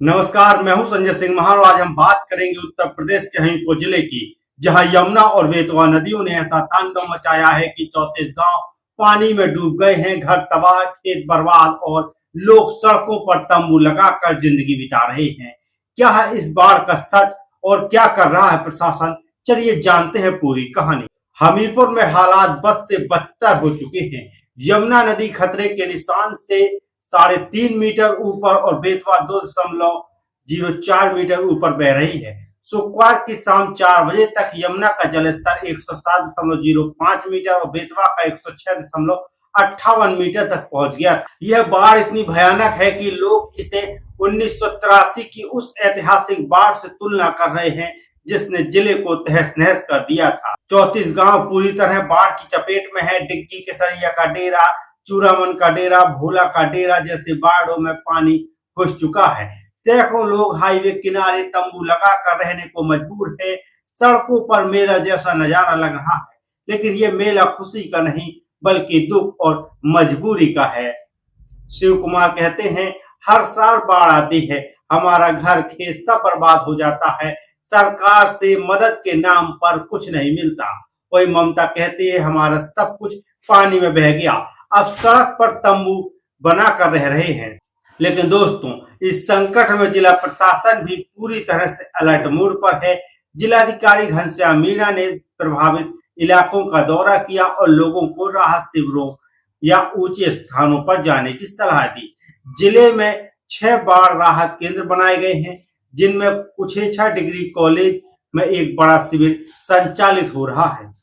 नमस्कार, मैं हूं संजय सिंह महान और आज हम बात करेंगे उत्तर प्रदेश के हमीरपुर जिले की, जहां यमुना और बेतवा नदियों ने ऐसा तांडव मचाया है कि 34 गांव पानी में डूब गए हैं। घर तबाह, खेत बर्बाद और लोग सड़कों पर तंबू लगाकर जिंदगी बिता रहे हैं। क्या है इस बाढ़ का सच और क्या कर रहा है प्रशासन? चलिए जानते हैं पूरी कहानी। हमीरपुर में हालात बद से बदतर हो चुके हैं। यमुना नदी खतरे के निशान से 3.5 मीटर ऊपर और बेतवा 2.04 मीटर ऊपर बह रही है। शुक्रवार की शाम 4 बजे तक यमुना का जलस्तर 107.05 मीटर और बेतवा का 106.58 मीटर तक पहुंच गया था। यह बाढ़ इतनी भयानक है कि लोग इसे 1983 की उस ऐतिहासिक बाढ़ से तुलना कर रहे हैं जिसने जिले को तहस नहस कर दिया था। 34 गांव पूरी तरह बाढ़ की चपेट में है। डिग्गी, केसरिया का डेरा, चूरामन का डेरा, भोला का डेरा जैसे बाढ़ों में पानी घुस चुका है। सैकड़ों लोग हाईवे किनारे तंबू लगाकर रहने को मजबूर है। सड़कों पर मेला जैसा नजारा लग रहा है, लेकिन ये मेला खुशी का नहीं बल्कि दुख और मजबूरी का है। शिव कुमार कहते हैं, हर साल बाढ़ आती है, हमारा घर खेत सब बर्बाद हो जाता है, सरकार से मदद के नाम पर कुछ नहीं मिलता। वही ममता कहती है, हमारा सब कुछ पानी में बह गया, अब सड़क पर तंबू बना कर रह रहे हैं। लेकिन दोस्तों, इस संकट में जिला प्रशासन भी पूरी तरह से अलर्ट मोड पर है। जिलाधिकारी घनश्याम मीणा ने प्रभावित इलाकों का दौरा किया और लोगों को राहत शिविरों या ऊंचे स्थानों पर जाने की सलाह दी। जिले में 6 बाढ़ राहत केंद्र बनाए गए हैं, जिनमें कुछेछा डिग्री कॉलेज में एक बड़ा शिविर संचालित हो रहा है।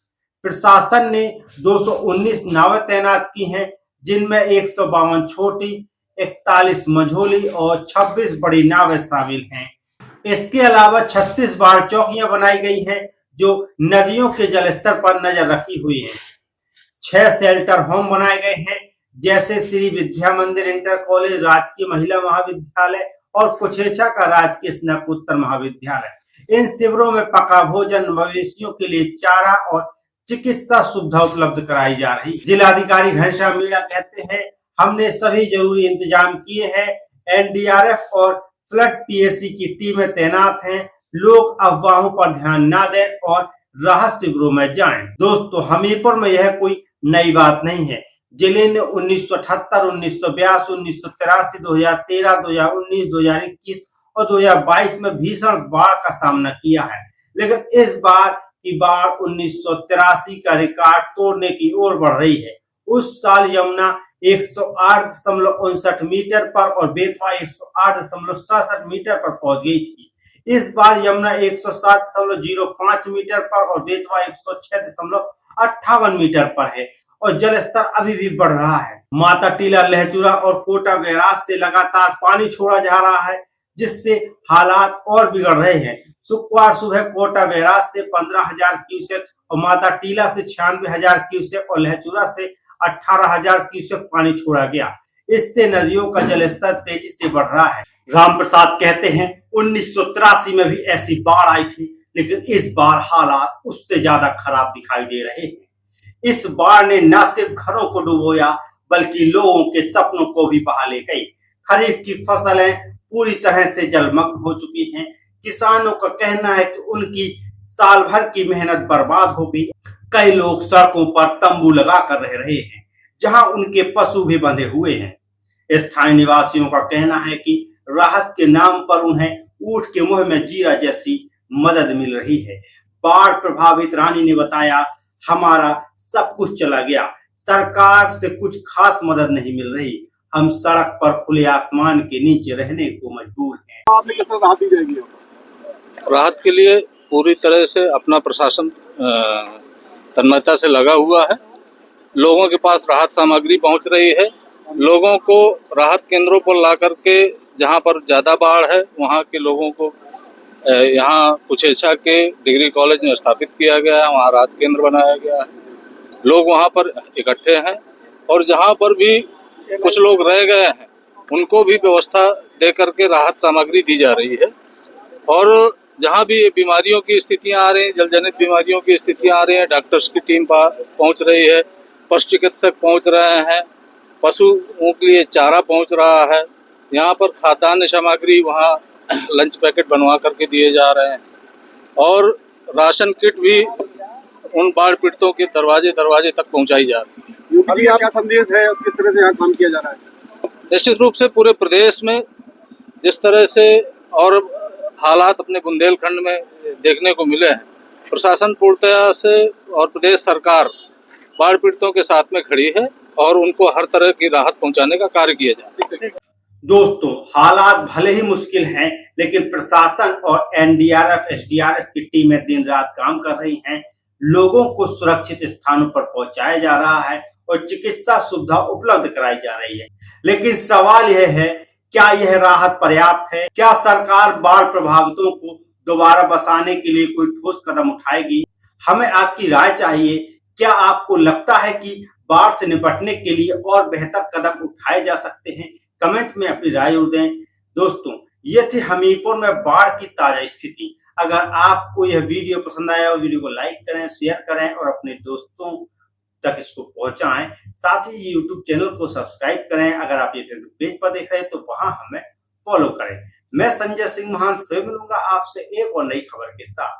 प्रशासन ने 219 नावें तैनात की हैं, जिनमें 152 छोटी, 41 मझोली और 26 बड़ी नावें शामिल हैं। इसके अलावा 36 बाढ़ चौकियां बनाई गई हैं, जो नदियों के जलस्तर पर नजर रखी हुई हैं। 6 शेल्टर होम बनाए गए हैं, जैसे श्री विद्या मंदिर इंटर कॉलेज, राजकीय महिला महाविद्यालय और कुछेछा का राजकीय स्नातकोत्तर महाविद्यालय। इन शिविरों में पका भोजन, मवेशियों के लिए चारा और चिकित्सा सुविधा उपलब्ध कराई जा रही। जिलाधिकारी घनश्याम मीणा कहते हैं, हमने सभी जरूरी इंतजाम किए हैं। एनडीआरएफ और फ्लड पीएसी की टीमें तैनात हैं। लोग अफवाहों पर ध्यान न दें और राहत शिविरों में जाएं। दोस्तों, हमीरपुर में यह कोई नई बात नहीं है। जिले ने 1978, 1982, 1983, 2013, 2019, 2021 और 2022 में भीषण बाढ़ का सामना किया है, लेकिन इस बार की बाढ़ 1983 का रिकॉर्ड तोड़ने की ओर बढ़ रही है। उस साल यमुना 108.59 मीटर पर और बेतवा 108.67 मीटर पर पहुंच गई थी। इस बार यमुना 107.05 मीटर पर और बेतवा 106.58 मीटर पर है और जलस्तर अभी भी बढ़ रहा है। माता टीला, लहचूरा और कोटा बैराज से लगातार पानी छोड़ा जा रहा है, जिससे हालात और बिगड़ रहे हैं। शुक्रवार सुबह कोटा बैराज से 15,000 क्यूसेक और माता टीला से 96,000 क्यूसेक और लहचूरा से 18,000 क्यूसेक पानी छोड़ा गया। इससे नदियों का जलस्तर तेजी से बढ़ रहा है। राम प्रसाद कहते हैं, 1983 में भी ऐसी बाढ़ आई थी, लेकिन इस बार हालात उससे ज्यादा खराब दिखाई दे रहे हैं। इस बाढ़ ने न सिर्फ घरों को डुबोया, बल्कि लोगों के सपनों को भी बहा ले गई। खरीफ की फसलें पूरी तरह से जलमग्न हो चुकी हैं। किसानों का कहना है कि उनकी साल भर की मेहनत बर्बाद हो गई। कई लोग सड़कों पर तंबू लगा कर रह रहे हैं, जहां उनके पशु भी बंधे हुए हैं। स्थानीय निवासियों का कहना है कि राहत के नाम पर उन्हें ऊंट के मुंह में जीरा जैसी मदद मिल रही है। बाढ़ प्रभावित रानी ने बताया, हमारा सब कुछ चला गया, सरकार से कुछ खास मदद नहीं मिल रही, हम सड़क पर खुले आसमान के नीचे रहने को मजबूर हैं। आपने किस तरह राहत दी जाएगी? राहत के लिए पूरी तरह से अपना प्रशासन तन्मयता से लगा हुआ है। लोगों के पास राहत सामग्री पहुंच रही है। लोगों को राहत केंद्रों पर ला करके जहां पर ज़्यादा बाढ़ है वहां के लोगों को यहाँ कुछेछा के डिग्री कॉलेज में स्थापित किया गया है, वहाँ राहत केंद्र बनाया गया है। लोग वहाँ पर इकट्ठे हैं और जहाँ पर भी कुछ लोग रह गए हैं उनको भी व्यवस्था दे करके राहत सामग्री दी जा रही है। और जहाँ भी बीमारियों की स्थितियां आ रही हैं, जलजनित बीमारियों की स्थितियां आ रही हैं, डॉक्टर्स की टीम पहुँच रही है, पशु चिकित्सक पहुँच रहे हैं, पशुओं के लिए चारा पहुँच रहा है। यहाँ पर खाद्यान्न सामग्री वहाँ लंच पैकेट बनवा करके दिए जा रहे हैं और राशन किट भी उन बाढ़ पीड़ितों के दरवाजे दरवाजे तक पहुँचाई जा रही है। यूपी जी का क्या संदेश है और किस तरह से यहाँ काम किया जा रहा है? निश्चित रूप से पूरे प्रदेश में जिस तरह से और हालात अपने बुंदेलखंड में देखने को मिले हैं, प्रशासन पूर्णतया से और प्रदेश सरकार बाढ़ पीड़ितों के साथ में खड़ी है और उनको हर तरह की राहत पहुंचाने का कार्य किया जा रहा है। दोस्तों, हालात भले ही मुश्किल हैं, लेकिन प्रशासन और एनडीआरएफ, एसडीआरएफ की टीमें दिन रात काम कर रही हैं। लोगों को सुरक्षित स्थानों पर पहुंचाया जा रहा है और चिकित्सा सुविधा उपलब्ध कराई जा रही है। लेकिन सवाल यह है, क्या यह राहत पर्याप्त है? क्या सरकार बाढ़ प्रभावितों को दोबारा बसाने के लिए कोई ठोस कदम उठाएगी? हमें आपकी राय चाहिए। क्या आपको लगता है कि बाढ़ से निपटने के लिए और बेहतर कदम उठाए जा सकते हैं? कमेंट में अपनी राय दें। दोस्तों, ये थी हमीरपुर में बाढ़ की ताजा स्थिति। अगर आपको यह वीडियो पसंद आया हो, वीडियो को लाइक करें, शेयर करें और अपने दोस्तों तक इसको पहुंचाएं। साथ ही यूट्यूब चैनल को सब्सक्राइब करें। अगर आप ये फेसबुक पेज पर देख रहे हैं तो वहां हमें फॉलो करें। मैं संजय सिंह महान फिर मिलूंगा आपसे एक और नई खबर के साथ।